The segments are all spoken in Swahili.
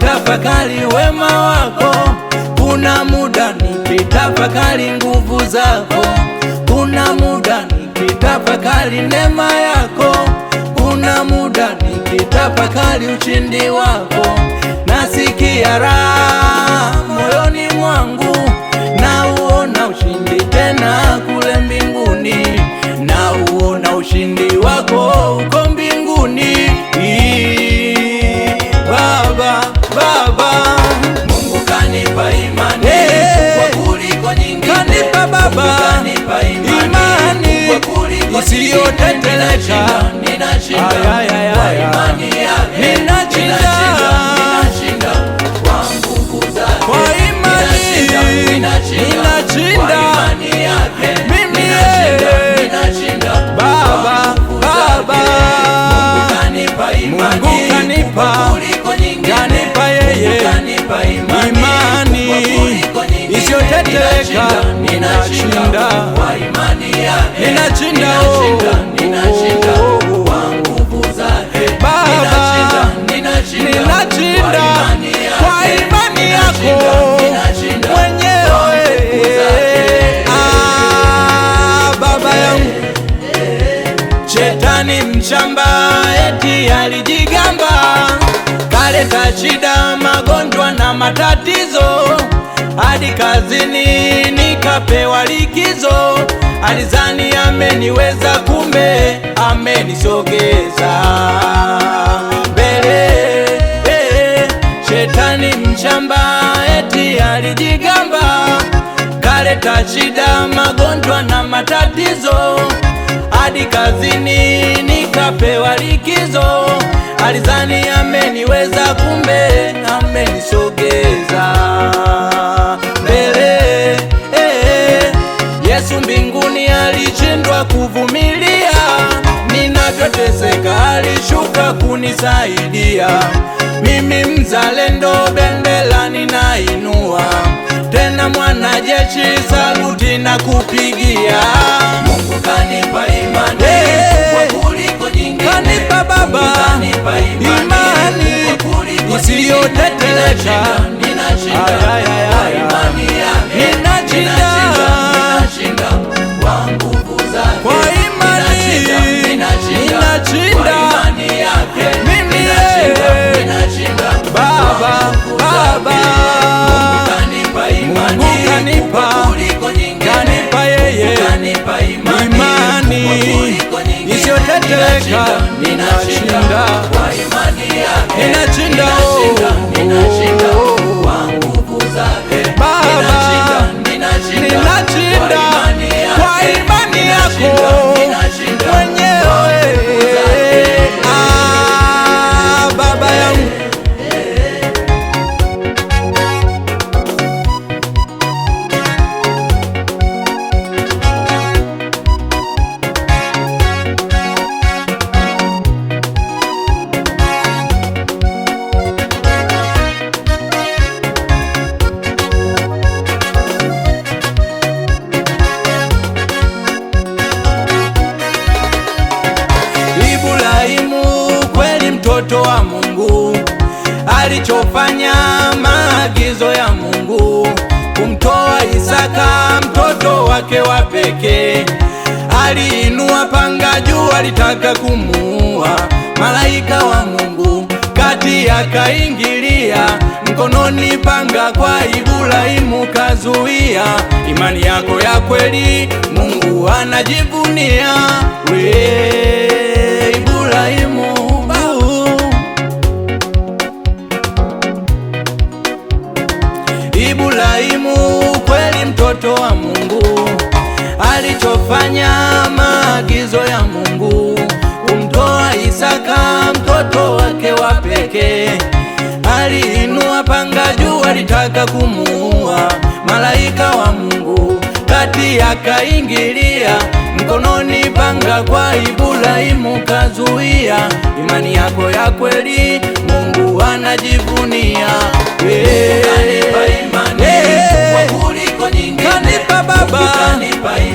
nikitafakari wema wako, kuna muda nikitafakari nguvu zako, kuna muda nikitafakari neema yako, kuna muda nikitafakari ushindi wako, nasikia raha moyoni mwangu, nauona ushindi tena kule mbinguni, nauona ushindi wako uko mbinguni. Baba, Baba, Mungu kanipa imani kubwa kuliko nyingine. kanipa Baba Kanipa imani isiyoteteleka. Ninashinda kwa imani yake. Ninashinda kwa nguvu zake. kwa imani, ninashinda kwa imani yake. mimi. Ninashinda Baba, Baba, Mungu kanipa imani Mungu kanipa, kuliko nyingine. kanipa yeye Kanipa imani isiyoteteleka. Ninashinda kwa imani yake. Ninashinda, Ninashinda kwa nguvu zake. Baba, ninashinda kwa imani yako mwenyewe. Baba yangu, Shetani mshamba eti alijigamba, kaleta shida, magonjwa na matatizo, hadi kazini nikapewa likizo. Alizani ameniweza, kumbe amenisogeza mbele. Shetani mshamba eti alijigamba, kaleta shida, magonjwa na matatizo, hadi kazini nikapewa likizo. Alizani ameniweza, kumbe amenisogeza mbele. Yesu mbinguni alishindwa kuvumilia, ninavyoteseka alishuka kunisaidia. Mimi mzalendo, bendera ninainua, tena mwanajeshi, saluti na kupigia. Mungu kanipa imani kubwa kuliko nyingine. Kanipa Baba Kanipa imani isiyoteteleka. Ninashinda kwa imani yake. Ninashinda kwa nguvu zake. Kwa imani, ninashinda kwa imani yake. mimi. Ninashinda Baba, Baba, kanipa imani Mungu kanipa, kuliko nyingine. kanipa yeye Kanipa imani isiyoteteleka. Ninashinda, kwa imani yake. ninashinda, Ninashinda kwa nguvu zake. Baba, Ninashinda ninashinda kwa imani yako mwenyewe. Baba yangu, Ibrahimu kweli mtoto wa Mungu, alichofanya maagizo ya Mungu, kumtoa Isaka mtoto wake wa pekee. Aliinua panga juu, alitaka kumuua, malaika wa Mungu kati akaingilia, mkononi panga kwa Ibrahimu kazuia. Imani yako ya kweli Mungu anajivunia. We Ibrahimu, Ibrahimu kweli mtoto wa Mungu, alichofanya maagizo ya Mungu, kumtoa Isaka mtoto wake wa pekee. Aliinua panga juu, alitaka kumuua, malaika wa Mungu kati akaingilia, mkononi panga kwa Ibrahimu kazuia. Imani yako ya kweli Mungu anajivunia. Kanipa imani kubwa kuliko nyingine. Kanipa Baba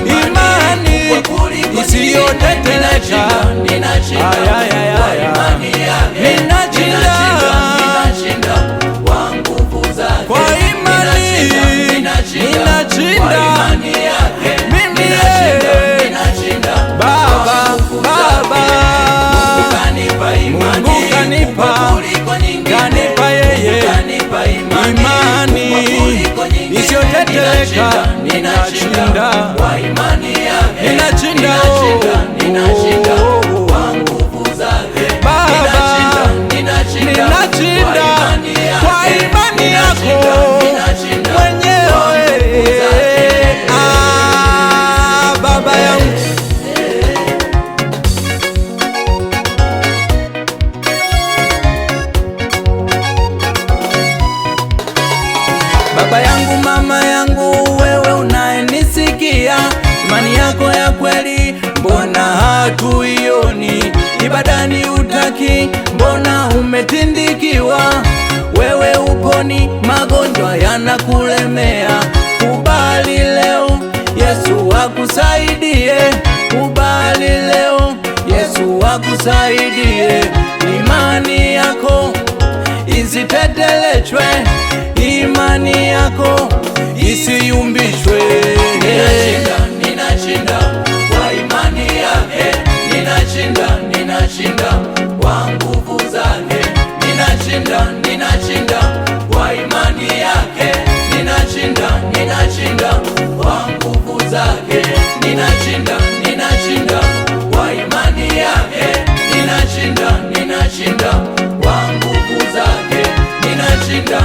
imani isiyoteteleka. Ninashinda kwa imani yake. Ninashinda Mungu kanipa, kuliko nyingine, kanipa yeye kanipa imani isiyoteteleka. Ninashinda kwa imani yake, ninashinda ninashinda kwa nguvu zake. Baba, ninashinda kwa imani yako mwenyewe. Baba yangu, baba yangu, mama yangu, wewe unayenisikia, imani yako ya kweli mbona hatuioni? Ibadani utaki, mbona umetindikiwa? Wewe uponi, magonjwa yanakulemea. Kubali leo Yesu akusaidie, kubali leo Yesu akusaidie. Imani yako isitetelechwe, imani yako isiyumbishwe. Ninashinda kwa imani yake, ninashinda kwa nguvu zake. Ninashinda kwa imani yake, ninashinda kwa nguvu zake. Ninashinda kwa imani yake, ninashinda kwa nguvu zake. Ninashinda